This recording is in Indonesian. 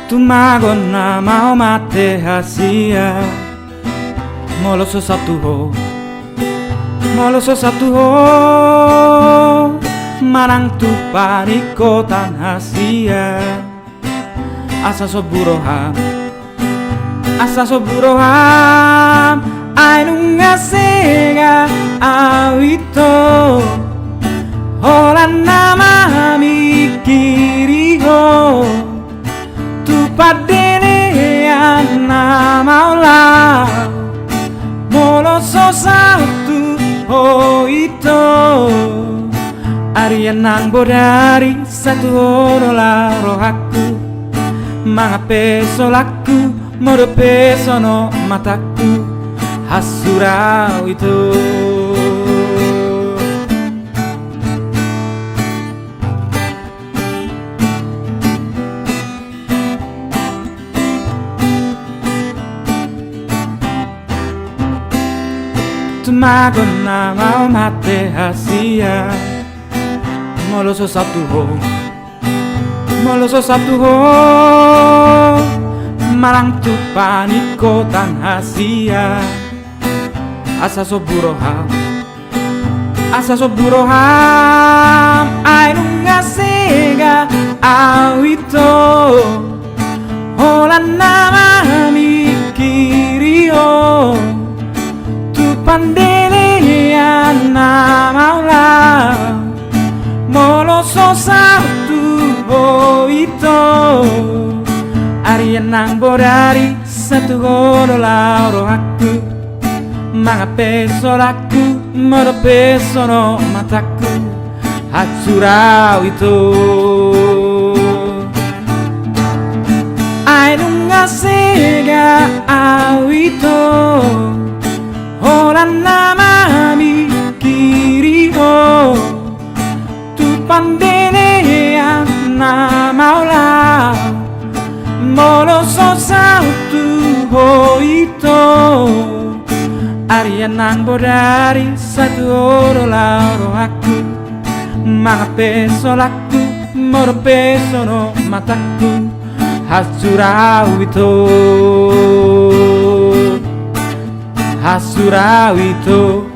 Tumagona mau mate hasia Moloso satu ho Marang tu paniko tan hasia Asa soburoham Ainunga sega awito Hola nama mikiri ho Padene ana maula Moloso satu ho itu Arianang bodari satu oro la rohaku Mga peso laku Moro peso no mataku Hasurau itu Tumagona mau mate hasia Moloso satu ho Marang tu paniko tan hasia Asa soburoham Ainunga sega awito Hola nama mikiri ho Pandene ana maula Moloso satu ho itu Arianang bodari satu oro lauro aku Mga peso laku Moro peso no mataku Hatsurau itu Ainunga sega awito Hola nama mikiri ho Tu pandene ana maula Moloso satu ho itu Arianang bodari satu oro lauro aku Mga peso laku Moro peso no mataku Hasurau itu Hasurau itu